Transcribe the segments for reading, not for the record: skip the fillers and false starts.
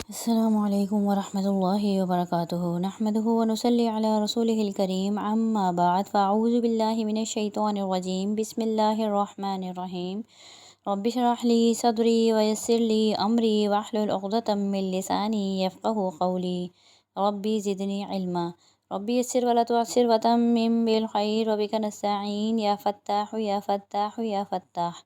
السلام علیکم ورحمۃ اللہ وبرکاتہ نحمدہ ونصلی علی رسولہ الکریم اما بعد فاعوذ باللہ من الشیطان الرجیم بسم اللہ الرحمن الرحیم رب اشرح لی صدری ویسر لی امری واحلل عقدۃ من لسانی یفقہوا قولی ربی زدنی علما ربی یسر ولا تعسر وتمم بالخیر وبک نستعین یا فتاح یا فتاح یا فتاح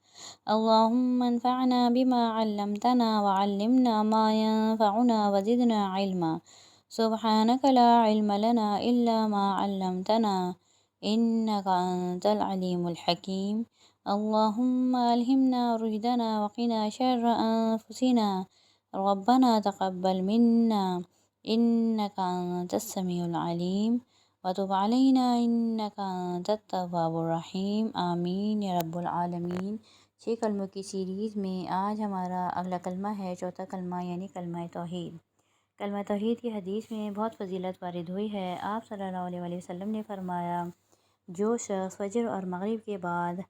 اللهم انفعنا بما علمتنا وعلمنا ما ينفعنا وزدنا علما سبحانك لا علم لنا إلا ما علمتنا إنك أنت العليم الحكيم اللهم ألهمنا رشدنا وقنا شر أنفسنا ربنا تقبل منا إنك أنت السميع العليم وتب علينا إنك أنت التواب الرحيم آمين یا رب العالمین۔ 6 کلموں کی سیریز میں آج ہمارا اگلا کلمہ ہے چوتھا کلمہ یعنی کلمہ توحید۔ کلمہ توحید کی حدیث میں بہت فضیلت وارد ہوئی ہے۔ آپ صلی اللہ علیہ وسلم نے فرمایا، جو شخص فجر اور مغرب کے بعد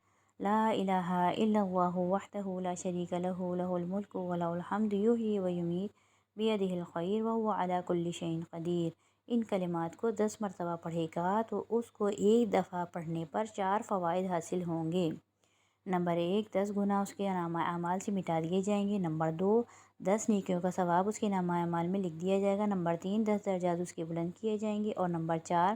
لا الہ الا اللہ وحدہ لا شریک لہ لہ الملک ولہ الحمد یحیی و یمیت بیدہ الخیر وہو علی کل شیء قدیر، ان کلمات کو 10 مرتبہ پڑھے گا تو اس کو ایک دفعہ پڑھنے پر 4 فوائد حاصل ہوں گے۔ نمبر 1، 10 گناہ اس کے نامہ اعمال سے مٹا دیے جائیں گے۔ نمبر 2، 10 نیکیوں کا ثواب اس کے نامہ اعمال میں لکھ دیا جائے گا۔ نمبر 3، 10 درجات اس کے بلند کیے جائیں گے۔ اور نمبر 4،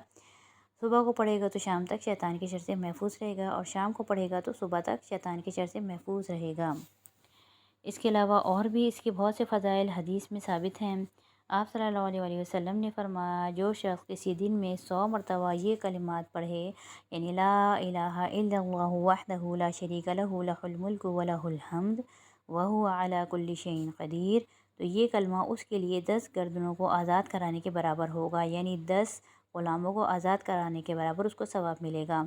صبح کو پڑھے گا تو شام تک شیطان کے شر سے محفوظ رہے گا، اور شام کو پڑھے گا تو صبح تک شیطان کے شر سے محفوظ رہے گا۔ اس کے علاوہ اور بھی اس کے بہت سے فضائل حدیث میں ثابت ہیں۔ آپ صلی اللہ علیہ وسلم نے فرمایا، جو شخص کسی دن میں 100 مرتبہ یہ کلمات پڑھے، یعنی لا الہ الا اللہ وحدہ لا شریک لہ لہ الملک ولہ الحمد وہو علی کل شیء قدیر، تو یہ کلمہ اس کے لیے 10 گردنوں کو آزاد کرانے کے برابر ہوگا، یعنی 10 غلاموں کو آزاد کرانے کے برابر اس کو ثواب ملے گا۔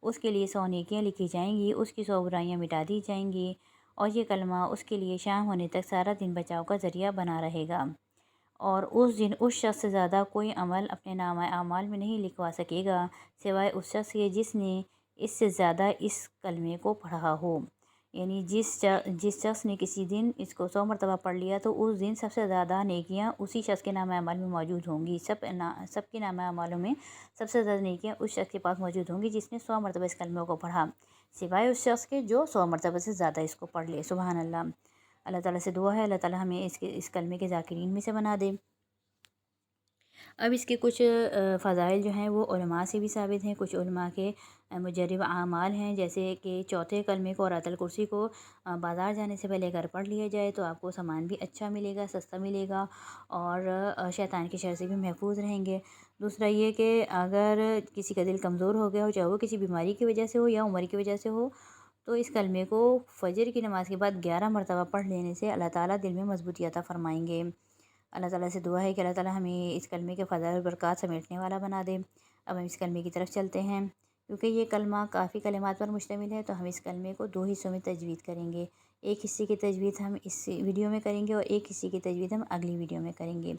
اس کے لیے 100 نیکیاں لکھی جائیں گی، اس کی 100 برائیاں مٹا دی جائیں گی، اور یہ کلمہ اس کے لیے شام ہونے تک سارا دن بچاؤ کا ذریعہ بنا رہے گا، اور اس دن اس شخص سے زیادہ کوئی عمل اپنے نامہ اعمال میں نہیں لکھوا سکے گا سوائے اس شخص کے جس نے اس سے زیادہ اس کلمے کو پڑھا ہو۔ یعنی جس شخص نے کسی دن اس کو 100 مرتبہ پڑھ لیا تو اس دن سب سے زیادہ نیکیاں اسی شخص کے نامہ اعمال میں موجود ہوں گی۔ سب کے نامہ اعمالوں میں سب سے زیادہ نیکیاں اس شخص کے پاس موجود ہوں گی جس نے 100 مرتبہ اس کلمے کو پڑھا، سوائے اس شخص کے جو 100 مرتبہ سے زیادہ اس کو پڑھ لے۔ سبحان اللہ۔ اللہ تعالیٰ سے دعا ہے اللہ تعالیٰ ہمیں اس کلمے کے ذاکرین میں سے بنا دے۔ اب اس کے کچھ فضائل جو ہیں وہ علماء سے بھی ثابت ہیں، کچھ علماء کے مجرب اعمال ہیں، جیسے کہ چوتھے کلمے کو اور آیت الکرسی کو بازار جانے سے پہلے اگر پڑھ لیا جائے تو آپ کو سامان بھی اچھا ملے گا، سستا ملے گا، اور شیطان کے شر سے بھی محفوظ رہیں گے۔ دوسرا یہ کہ اگر کسی کا دل کمزور ہو گیا ہو، چاہے وہ کسی بیماری کی وجہ سے ہو یا عمر کی وجہ سے ہو، تو اس کلمے کو فجر کی نماز کے بعد 11 مرتبہ پڑھ لینے سے اللہ تعالیٰ دل میں مضبوطی عطا فرمائیں گے۔ اللہ تعالیٰ سے دعا ہے کہ اللہ تعالیٰ ہمیں اس کلمے کے فضائل و برکات سمیٹنے والا بنا دے۔ اب ہم اس کلمے کی طرف چلتے ہیں، کیونکہ یہ کلمہ کافی کلمات پر مشتمل ہے، تو ہم اس کلمے کو 2 حصوں میں تجوید کریں گے۔ ایک حصے کی تجوید ہم اس ویڈیو میں کریں گے اور ایک حصے کی تجوید ہم اگلی ویڈیو میں کریں گے۔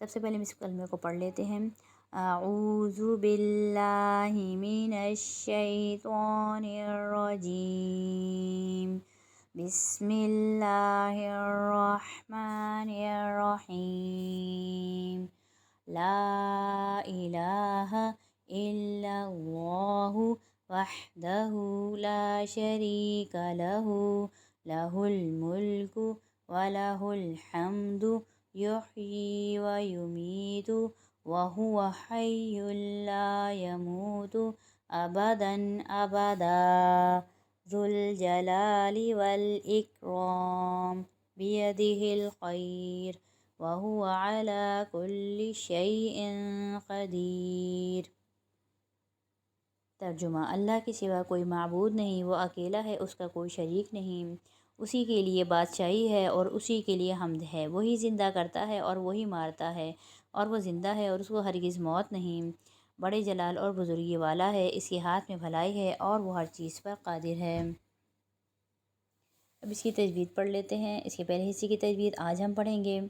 سب سے پہلے ہم اس کلمے کو پڑھ لیتے ہیں۔ اعوذ باللہ من الشیطان الرجیم، بسم اللہ الرحمن الرحیم، لا الہ الا اللہ وحدہ لا شریک لہ لہ الملک ولہ الحمد یحیی و یمیت وہو حی لا یموت ابدا ابدا ذو الجلال والاکرام بیدہ الخیر وہو علی کل شیء قدیر۔ ترجمہ: اللہ کے سوا کوئی معبود نہیں، وہ اکیلا ہے، اس کا کوئی شریک نہیں، اسی کے لیے بادشاہی ہے اور اسی کے لیے حمد ہے۔ وہی زندہ کرتا ہے اور وہی مارتا ہے، اور وہ زندہ ہے اور اس کو ہرگز موت نہیں، بڑے جلال اور بزرگی والا ہے، اس کے ہاتھ میں بھلائی ہے اور وہ ہر چیز پر قادر ہے۔ اب اس کی تجوید پڑھ لیتے ہیں۔ اس کے پہلے حصے کی تجوید آج ہم پڑھیں گے۔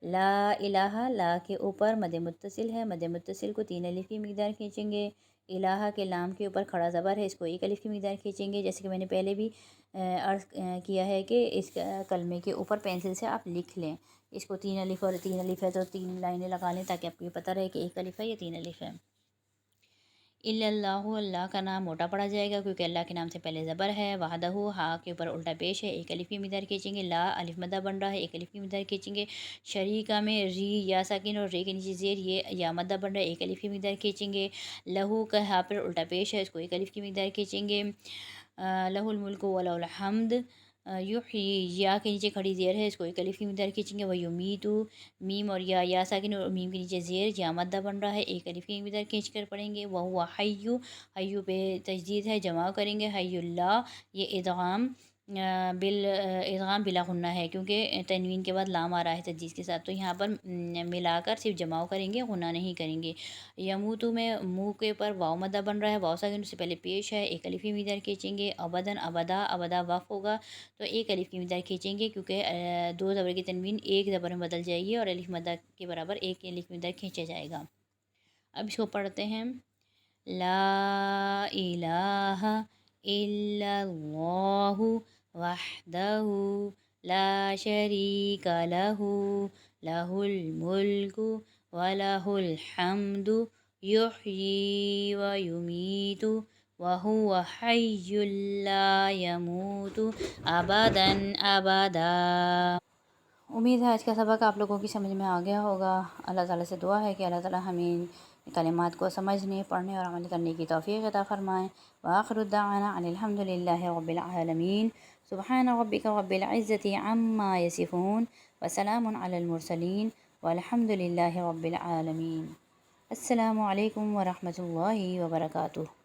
لا الہ، لا کے اوپر مد متصل ہے، مد متصل کو 3 الف کی مقدار کھینچیں گے۔ الہ کے لام کے اوپر کھڑا زبر ہے، اس کو 1 الف کی مقدار کھینچیں گے، جیسے کہ میں نے پہلے بھی عرض کیا ہے کہ اس کلمے کے اوپر پینسل سے آپ لکھ لیں، اس کو 3 الف اور 3 الف ہے تو 3 لائنیں لگا لیں تاکہ آپ کو یہ پتہ رہے کہ 1 الف ہے یا 3 الف ہے۔ الا اللہ، اللہ کا نام موٹا پڑا جائے گا کیونکہ اللہ کے نام سے پہلے زبر ہے۔ وحدہ، ہا کے اوپر الٹا پیش ہے، 1 الف کی مقدار کھینچیں گے۔ لا الف مدہ بن رہا ہے، 1 الف کی مقدار کھینچیں گے۔ شریکہ میں ری یا ساکن اور رے کے نیچے زیر، یہ یا مدہ بن رہا ہے، 1 الف کی مقدار کھینچیں گے۔ لہو کا ہا پر الٹا پیش ہے، اس کو 1 الف کی مقدار کھینچیں گے۔ لہ الملک و لہ الحمد، یحیی یا کے نیچے کھڑی زیر ہے، اس کو 1 الف کی مقدار کھینچیں گے۔ ویمیتو، میم اور یا ساکن اور میم کے نیچے زیر، یا مدہ بن رہا ہے، 1 الف کی مقدار کھینچ کر پڑھیں گے۔ وہو حیو، حیو پہ تجدید ہے، جمع کریں گے۔ حی اللہ، یہ ادغام بلا غنہ ہے کیونکہ تنوین کے بعد لام آ رہا ہے تجدید کے ساتھ، تو یہاں پر ملا کر صرف جمع کریں گے، غنہ نہیں کریں گے۔ یموتو میں منہ کے اوپر واو مدہ بن رہا ہے، واو ساکن سے پہلے پیش ہے، 1 الف کی مقدار کھینچیں گے۔ ابداً، ابدا، ابدا وقف ہوگا تو 1 الف کی مقدار کھینچیں گے کیونکہ 2 زبر کی تنوین 1 زبر میں بدل جائے گی اور الف مدہ کے برابر 1 الف کی مقدار کھینچا جائے گا۔ اب اس کو پڑھتے ہیں۔ لا الہ الا اللہ وحدہ لا شریک لہ لہ الملک ولہ الحمد یحیی ویمیت وہو حی لا یموت ابدا ابدا۔ امید ہے آج کا سبق آپ لوگوں کی سمجھ میں آ گیا ہوگا۔ اللہ تعالیٰ سے دعا ہے کہ اللہ تعالیٰ ہمیں کلمات کو سمجھنے، پڑھنے اور عمل کرنے کی توفیق عطا فرمائیں۔ وآخر دعوانا ان الحمد للہ رب العالمین۔ سبحان ربک رب العزۃ عما یصفون وسلام علی المرسلین والحمد للہ رب العالمین۔ السلام علیکم ورحمۃ اللہ وبرکاتہ۔